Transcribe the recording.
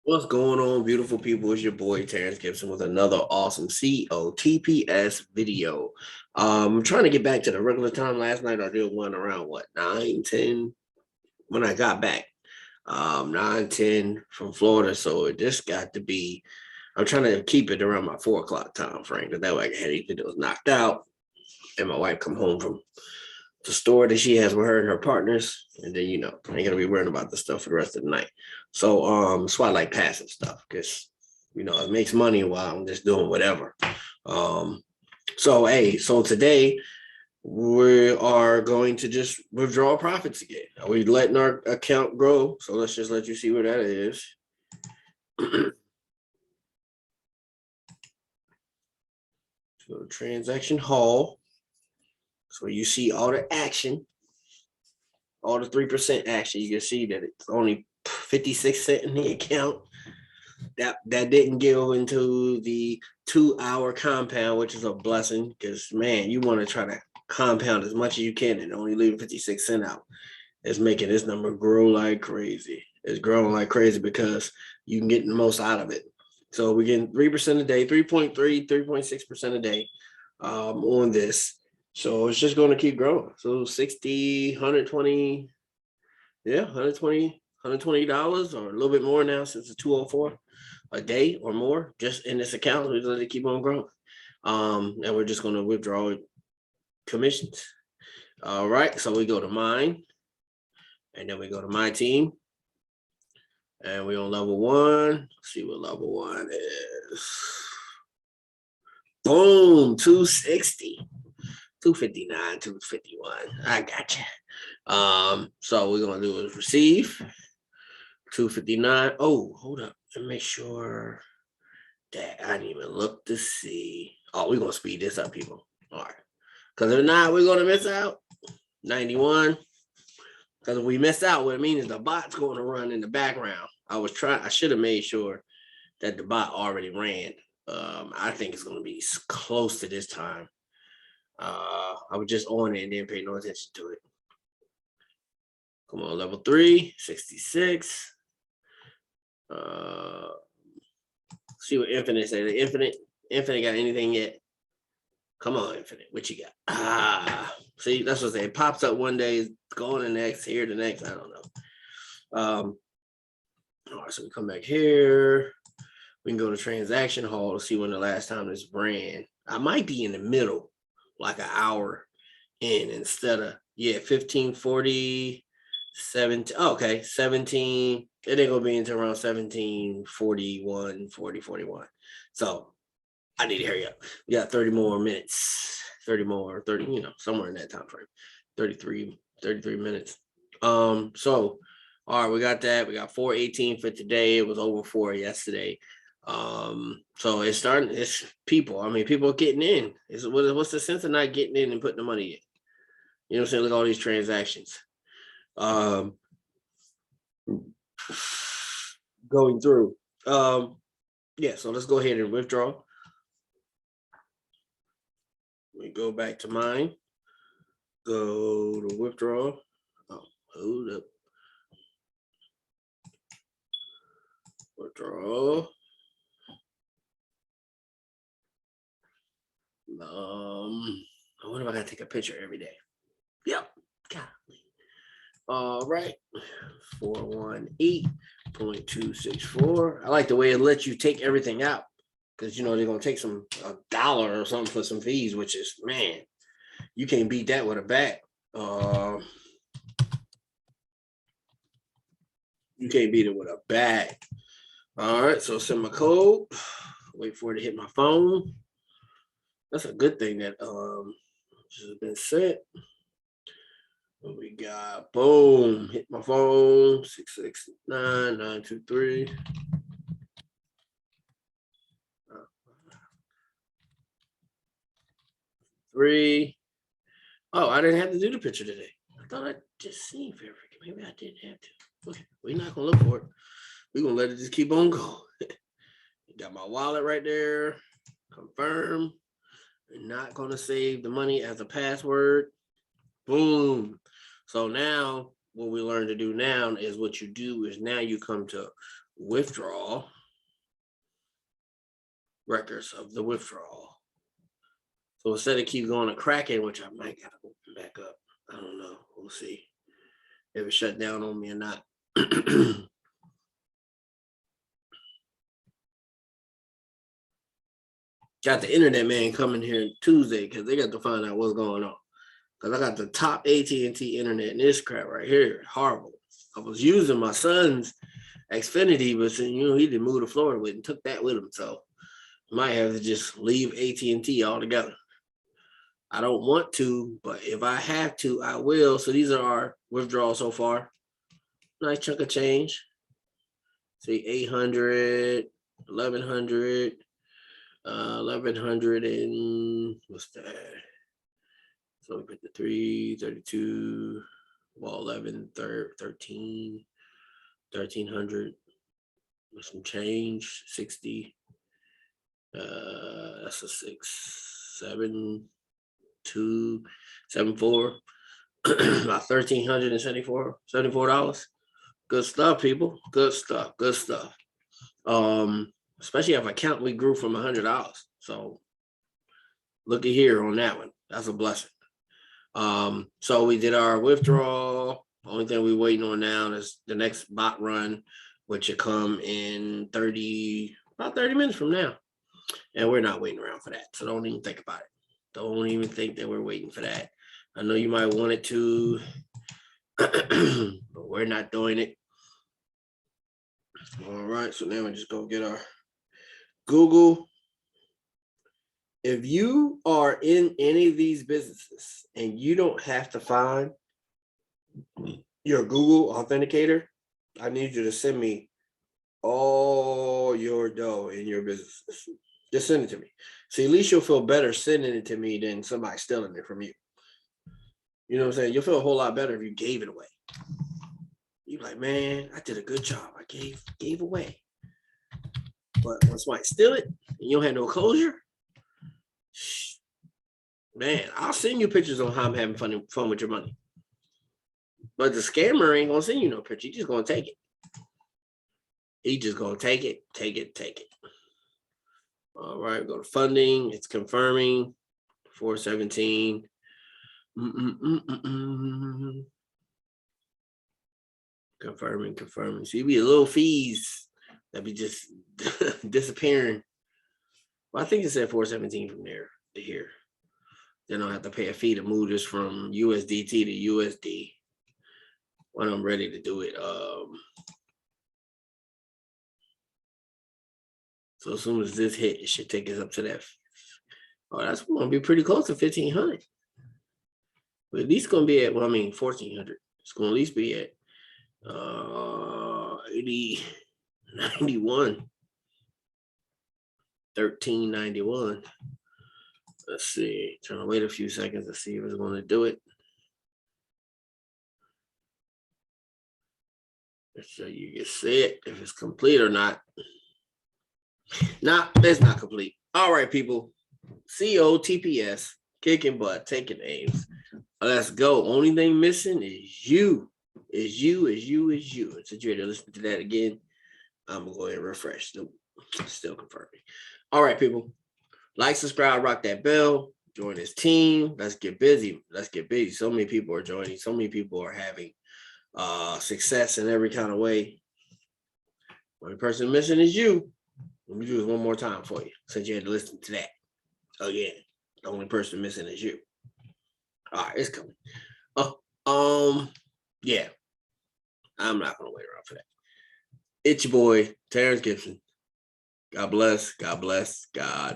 What's going on, beautiful people? It's your boy Terrence Gibson with another awesome COTPS video. I'm trying to get back to the regular time. Last night I did one around what 9, 10 when I got back. 9, 10 from Florida. So it just got to be. I'm trying to keep it around my 4 o'clock time frame, because that way I can have these videos knocked out, and my wife come home from the store that she has with her and her partners, and then I ain't gonna be worrying about the stuff for the rest of the night. So that's why I like passive stuff, because it makes money while I'm just doing whatever. So today we are going to just withdraw profits again. We're letting our account grow, so let's just let you see where that is. So transaction hall. So you see all the action, all the 3% action. You can see that it's only 56 cents in the account. That didn't go into the 2-hour compound, which is a blessing, because man, you want to try to compound as much as you can and only leave 56 cents out. It's making this number grow like crazy. It's growing like crazy because you can get the most out of it. So we're getting 3% a day, 3.3, 3.6% a day on this. So it's just going to keep growing. So 60, 120, yeah, $120 or a little bit more now, since it's 204 a day or more just in this account. We let it keep on growing. And we're just going to withdraw commissions. All right, so we go to mine, and then we go to my team, and we're on level 1. Let's see what level 1 is. Boom, 260, 259, 251. I got you. So we're gonna do is receive 259. Oh, hold up and make sure that I didn't even look to see. Oh, we're gonna speed this up, people. All right, because if not, we're gonna miss out. 91. Because if we miss out, what it means is the bot's going to run in the background. I should have made sure that the bot already ran. I think it's going to be close to this time. I was just on it and didn't pay no attention to it. Come on, level 3, 66. See what Infinite say. The Infinite got anything yet? Come on, Infinite. What you got? See, that's what I say. It pops up one day, going the next, here the next. I don't know. All right, so we come back here. We can go to transaction hall to see when the last time this ran. I might be in the middle, like an hour in, instead of 1540, 17. Okay, 17. It ain't gonna be until around 1741, 40, 41. So I need to hurry up. We got 30 more minutes. 30 more, 30, somewhere in that time frame. 33 minutes. So all right, we got that. We got 418 for today. It was over 4 yesterday. So it's starting. It's people. I mean, people are getting in. What's the sense of not getting in and putting the money in? You know what I'm saying? Look at all these transactions. Going through. Yeah. So let's go ahead and withdraw. We go back to mine. Go to withdraw. Oh, hold up. Withdraw. I wonder if I gotta take a picture every day. Yep. Golly. All right. 418.264. I like the way it lets you take everything out, because they're gonna take $1 or something for some fees, which is, man, you can't beat that with a bat. You can't beat it with a bat. All right, so send my code. Wait for it to hit my phone. That's a good thing that has been sent. What we got? Boom! Hit my phone. 669-923. Three. Oh, I didn't have to do the picture today. I thought I just seen verification. Maybe I didn't have to. Okay, we're not gonna look for it. We're gonna let it just keep on going. Got my wallet right there. Confirm. We're not gonna save the money as a password. Boom. So now what we learn to do now is what you do is now you come to withdrawal records of the withdrawal. So instead of keep going to Kraken, which I might gotta open back up, I don't know. We'll see if it shut down on me or not. Got the internet man coming here Tuesday because they got to find out what's going on. Because I got the top AT&T internet and this crap right here. Horrible. I was using my son's Xfinity, but you know, he didn't move to Florida with and took that with him. So might have to just leave AT&T altogether. I don't want to, but if I have to, I will. So these are our withdrawals so far. Nice chunk of change. See, 800, 1100, 1100 and what's that? So we put the 332, well, 11, 13, 1300 with some change, 60. That's a 6, 7, 2, 7, 4. About $1,374. Good stuff, people. Good stuff. Good stuff. Especially if account we grew from $100. So look at here on that one. That's a blessing. So we did our withdrawal. Only thing we're waiting on now is the next bot run, which will come in about 30 minutes from now. And we're not waiting around for that. So don't even think about it. Don't even think that we're waiting for that. I know you might want it to, but we're not doing it. All right, so now we just go get our Google. If you are in any of these businesses and you don't have to find your Google authenticator, I need you to send me all your dough in your businesses. Just send it to me. See, at least you'll feel better sending it to me than somebody stealing it from you. You know what I'm saying? You'll feel a whole lot better if you gave it away. You're like, man, I did a good job. I gave away. But when somebody steal it and you don't have no closure, man, I'll send you pictures on how I'm having fun with your money. But the scammer ain't gonna send you no picture. He's just gonna take it. He's just gonna take it. All right, go to funding. It's confirming 417. Confirming. So you be a little fees that be just disappearing. Well, I think it said 417 from there to here. Then I'll have to pay a fee to move this from USDT to USD when I'm ready to do it. So as soon as this hit, it should take us up to that. Oh, that's going to be pretty close to 1,500. But at least going to be at, 1,400. It's going to at least be at 91. 1391. Let's see. Trying to wait a few seconds to see if it's going to do it. So you can see it if it's complete or not. Nah, it's not complete. All right, people. COTPS, kicking butt, taking names. Let's go. Only thing missing is you. Is you. And since you're to listen to that again, I'm gonna go ahead and refresh. Nope. Still confirming. All right, people. Like, subscribe, rock that bell. Join this team. Let's get busy. So many people are joining. So many people are having success in every kind of way. Only person missing is you. Let me do this one more time for you, since you had to listen to that. Again, the only person missing is you. All right, it's coming. Yeah. I'm not gonna wait around for that. It's your boy, Terrence Gibson. God bless.